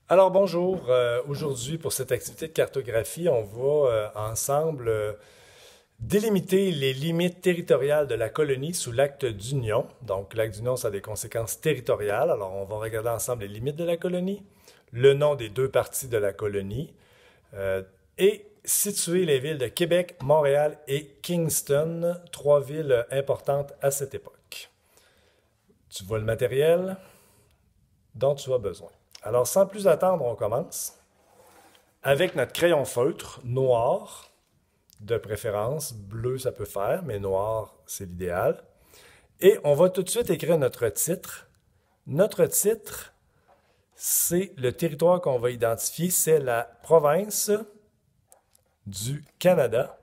Alors bonjour, aujourd'hui pour cette activité de cartographie, on va ensemble délimiter les limites territoriales de la colonie sous l'acte d'union. Donc l'acte d'union, ça a des conséquences territoriales. Alors on va regarder ensemble les limites de la colonie, le nom des deux parties de la colonie euh, et situer les villes de Québec, Montréal et Kingston, trois villes importantes à cette époque. Tu vois le matériel dont tu as besoin. Alors, sans plus attendre, on commence avec notre crayon feutre noir, de préférence. Bleu, ça peut faire, mais noir, c'est l'idéal. Et on va tout de suite écrire notre titre. Notre titre, c'est le territoire qu'on va identifier, c'est la province du Canada.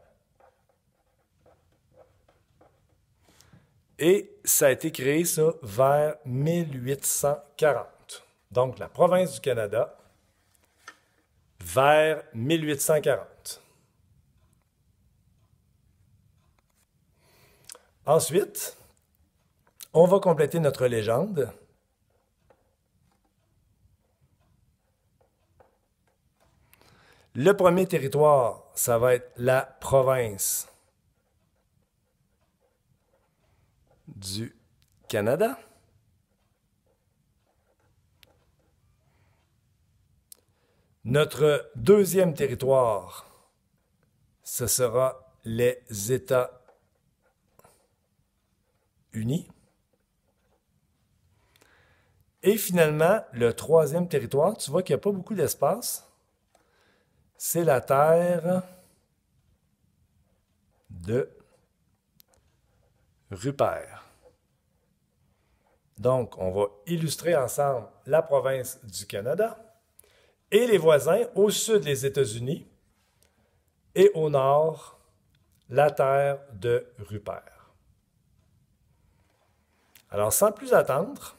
Et ça a été créé, ça, vers 1840. Donc, la province du Canada, vers 1840. Ensuite, on va compléter notre légende. Le premier territoire, ça va être la province du Canada. Notre deuxième territoire, ce sera les États-Unis. Et finalement, le troisième territoire, tu vois qu'il n'y a pas beaucoup d'espace, c'est la terre de Rupert. Donc, on va illustrer ensemble la province du Canada et les voisins, au sud les États-Unis et au nord la terre de Rupert. Alors, sans plus attendre,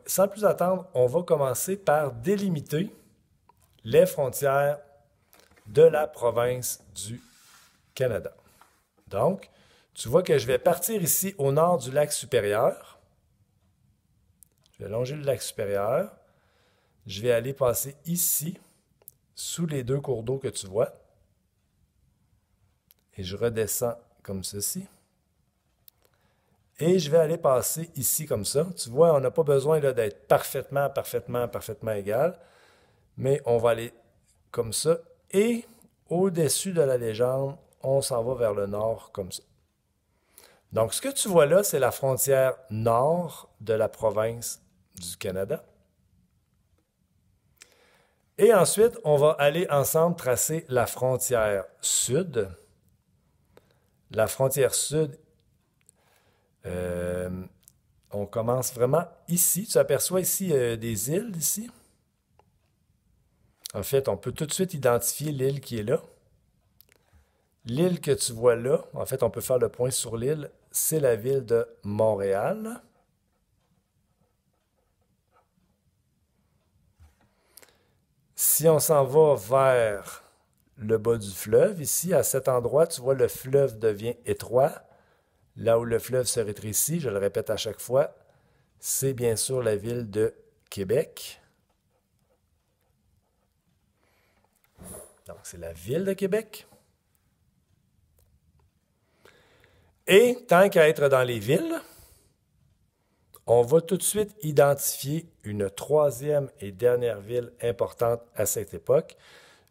sans plus attendre, on va commencer par délimiter les frontières de la province du Canada. Donc, tu vois que je vais partir ici au nord du lac supérieur. Je vais longer le lac supérieur. Je vais aller passer ici, sous les deux cours d'eau que tu vois. Et je redescends comme ceci. Et je vais aller passer ici comme ça. Tu vois, on n'a pas besoin d'être parfaitement égal. Mais on va aller comme ça. Et au-dessus de la légende, on s'en va vers le nord comme ça. Donc, ce que tu vois là, c'est la frontière nord de la province du Canada. Et ensuite, on va aller ensemble tracer la frontière sud. La frontière sud, on commence vraiment ici. Tu aperçois ici des îles, ici. En fait, on peut tout de suite identifier l'île qui est là. L'île que tu vois là, en fait, on peut faire le point sur l'île, c'est la ville de Montréal. Si on s'en va vers le bas du fleuve, ici, à cet endroit, tu vois, le fleuve devient étroit. Là où le fleuve se rétrécit, je le répète à chaque fois, c'est bien sûr la ville de Québec. Donc, c'est la ville de Québec. Et tant qu'à être dans les villes, on va tout de suite identifier une troisième et dernière ville importante à cette époque.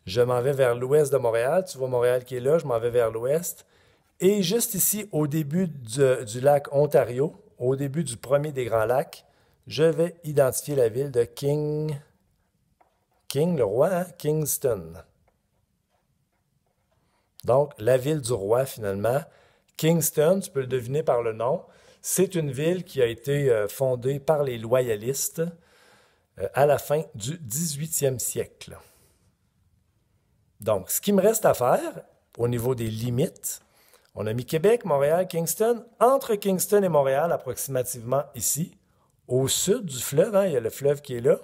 Je m'en vais vers l'ouest de Montréal. Tu vois Montréal qui est là, je m'en vais vers l'ouest. Et juste ici, au début du lac Ontario, au début du premier des Grands Lacs, je vais identifier la ville de le roi, hein? Kingston. Donc, la ville du roi, finalement. Kingston, tu peux le deviner par le nom, c'est une ville qui a été fondée par les loyalistes à la fin du 18e siècle. Donc, ce qui me reste à faire au niveau des limites, on a mis Québec, Montréal, Kingston. Entre Kingston et Montréal, approximativement ici, au sud du fleuve, hein, il y a le fleuve qui est là,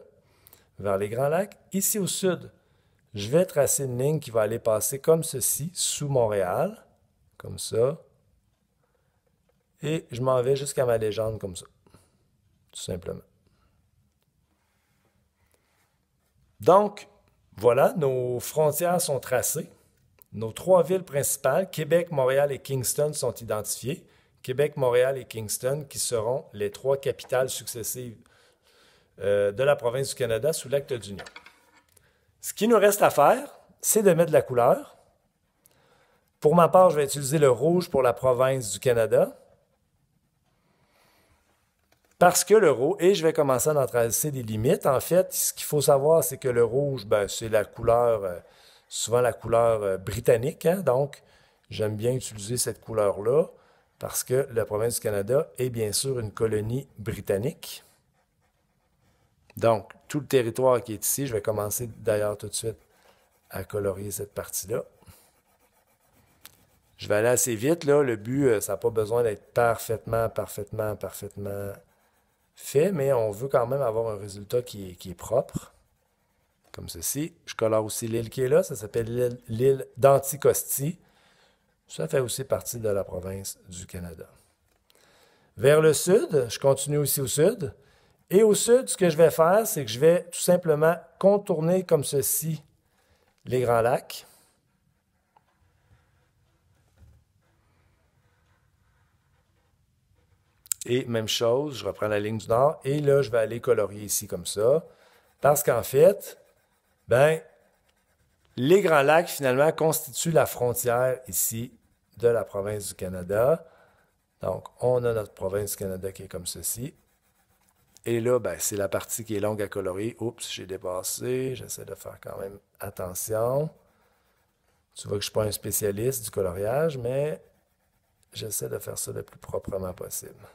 vers les Grands Lacs. Ici au sud, je vais tracer une ligne qui va aller passer comme ceci, sous Montréal, comme ça. Et je m'en vais jusqu'à ma légende comme ça, tout simplement. Donc, voilà, nos frontières sont tracées. Nos trois villes principales, Québec, Montréal et Kingston, sont identifiées. Québec, Montréal et Kingston, qui seront les trois capitales successives de la province du Canada sous l'acte d'union. Ce qui nous reste à faire, c'est de mettre de la couleur. Pour ma part, je vais utiliser le rouge pour la province du Canada. Parce que et je vais commencer à en tracer des limites. En fait, ce qu'il faut savoir, c'est que le rouge, c'est la couleur, souvent la couleur britannique. Hein? Donc, j'aime bien utiliser cette couleur-là parce que la province du Canada est bien sûr une colonie britannique. Donc, tout le territoire qui est ici, je vais commencer d'ailleurs tout de suite à colorier cette partie-là. Je vais aller assez vite, là. Le but, ça n'a pas besoin d'être parfaitement fait, mais on veut quand même avoir un résultat qui est propre. Comme ceci. Je colore aussi l'île qui est là. Ça s'appelle l'île d'Anticosti. Ça fait aussi partie de la province du Canada. Vers le sud, je continue aussi au sud. Et au sud, ce que je vais faire, c'est que je vais tout simplement contourner comme ceci les Grands Lacs. Et même chose, je reprends la ligne du nord et là, je vais aller colorier ici comme ça. Parce qu'en fait, les Grands Lacs, finalement, constituent la frontière ici de la province du Canada. Donc, on a notre province du Canada qui est comme ceci. Et là, c'est la partie qui est longue à colorier. Oups, j'ai dépassé. J'essaie de faire quand même attention. Tu vois que je ne suis pas un spécialiste du coloriage, mais j'essaie de faire ça le plus proprement possible.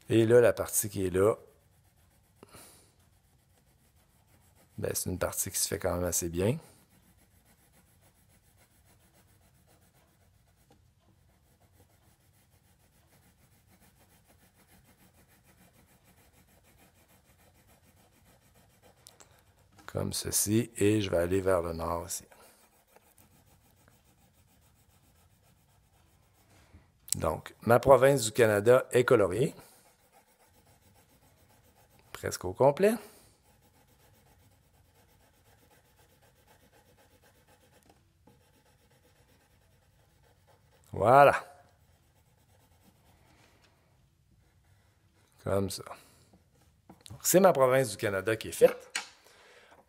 Et là, la partie qui est là, c'est une partie qui se fait quand même assez bien. Comme ceci, et je vais aller vers le nord aussi. Donc, ma province du Canada est coloriée. Presque au complet. Voilà. Comme ça. C'est ma province du Canada qui est faite.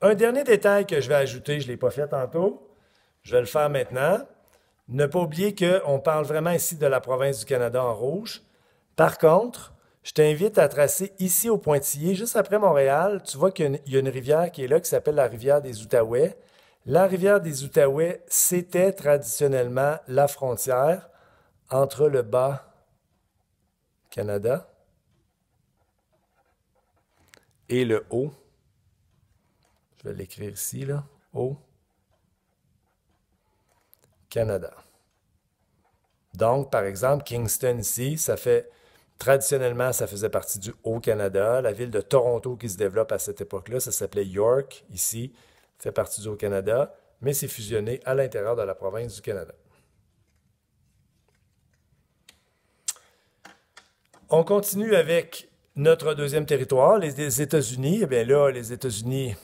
Un dernier détail que je vais ajouter, je ne l'ai pas fait tantôt, je vais le faire maintenant. Ne pas oublier qu'on parle vraiment ici de la province du Canada en rouge. Par contre, je t'invite à tracer ici au pointillé, juste après Montréal, tu vois qu'il y a une rivière qui est là qui s'appelle la rivière des Outaouais. La rivière des Outaouais, c'était traditionnellement la frontière entre le bas Canada et le haut. Je vais l'écrire ici, là, haut Canada. Donc, par exemple, Kingston ici, traditionnellement, ça faisait partie du Haut-Canada. La ville de Toronto qui se développe à cette époque-là, ça s'appelait York, ici, fait partie du Haut-Canada, mais c'est fusionné à l'intérieur de la province du Canada. On continue avec notre deuxième territoire, les États-Unis. Eh bien là, les États-Unis,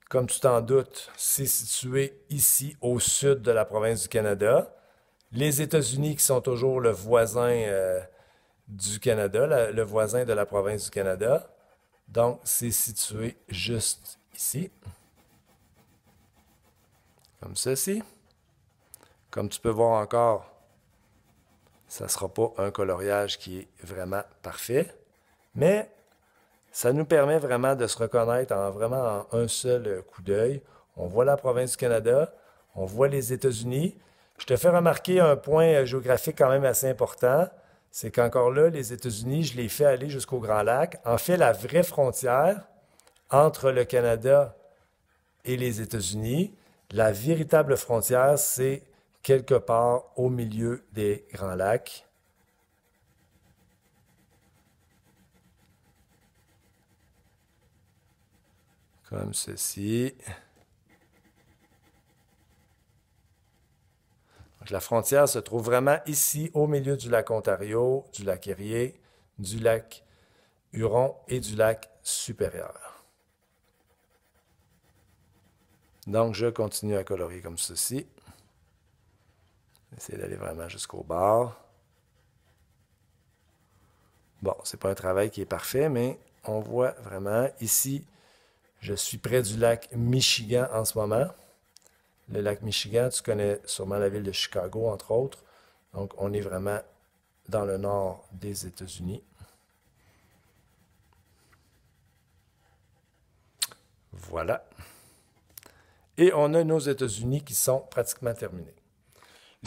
comme tu t'en doutes, c'est situé ici, au sud de la province du Canada. Les États-Unis qui sont toujours le voisin du Canada, le voisin de la province du Canada. Donc, c'est situé juste ici. Comme ceci. Comme tu peux voir encore, ça ne sera pas un coloriage qui est vraiment parfait, mais ça nous permet vraiment de se reconnaître vraiment en un seul coup d'œil. On voit la province du Canada, on voit les États-Unis. Je te fais remarquer un point géographique quand même assez important, c'est qu'encore là, les États-Unis, je les fais aller jusqu'au Grand Lac. En fait, la vraie frontière entre le Canada et les États-Unis, la véritable frontière, c'est quelque part au milieu des Grands Lacs. Comme ceci. La frontière se trouve vraiment ici, au milieu du lac Ontario, du lac Erie, du lac Huron et du lac supérieur. Donc, je continue à colorier comme ceci. Essayer d'aller vraiment jusqu'au bord. Bon, ce n'est pas un travail qui est parfait, mais on voit vraiment ici, je suis près du lac Michigan en ce moment. Le lac Michigan, tu connais sûrement la ville de Chicago, entre autres. Donc, on est vraiment dans le nord des États-Unis. Voilà. Et on a nos États-Unis qui sont pratiquement terminés.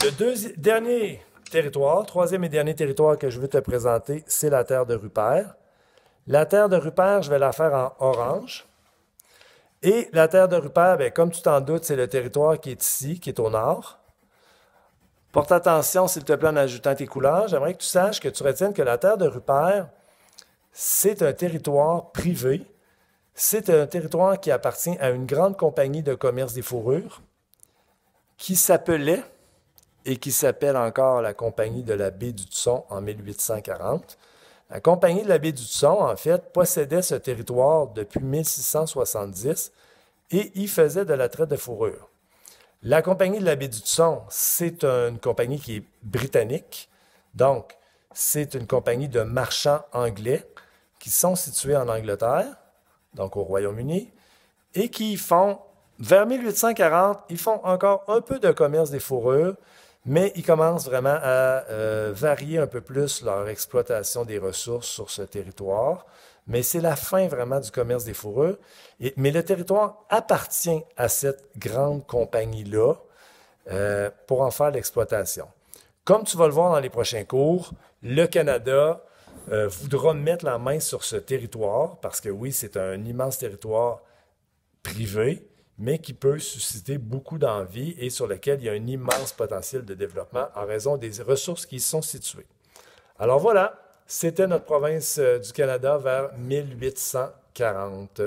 Le dernier territoire, troisième et dernier territoire que je veux te présenter, c'est la terre de Rupert. La terre de Rupert, je vais la faire en orange. Et la terre de Rupert, bien, comme tu t'en doutes, c'est le territoire qui est ici, qui est au nord. Porte attention, s'il te plaît, en ajoutant tes couleurs. J'aimerais que tu saches, que tu retiennes que la terre de Rupert, c'est un territoire privé. C'est un territoire qui appartient à une grande compagnie de commerce des fourrures qui s'appelait et qui s'appelle encore la Compagnie de la baie d'Hudson en 1840. La Compagnie de la baie d'Hudson, en fait, possédait ce territoire depuis 1670 et y faisait de la traite de fourrure. La Compagnie de la baie d'Hudson, c'est une compagnie qui est britannique, donc c'est une compagnie de marchands anglais qui sont situés en Angleterre, donc au Royaume-Uni, et qui font, vers 1840, ils font encore un peu de commerce des fourrures, mais ils commencent vraiment à varier un peu plus leur exploitation des ressources sur ce territoire. Mais c'est la fin vraiment du commerce des fourrures. Mais le territoire appartient à cette grande compagnie-là pour en faire l'exploitation. Comme tu vas le voir dans les prochains cours, le Canada voudra mettre la main sur ce territoire, parce que oui, c'est un immense territoire privé, mais qui peut susciter beaucoup d'envie et sur lequel il y a un immense potentiel de développement en raison des ressources qui y sont situées. Alors voilà, c'était notre province du Canada vers 1840.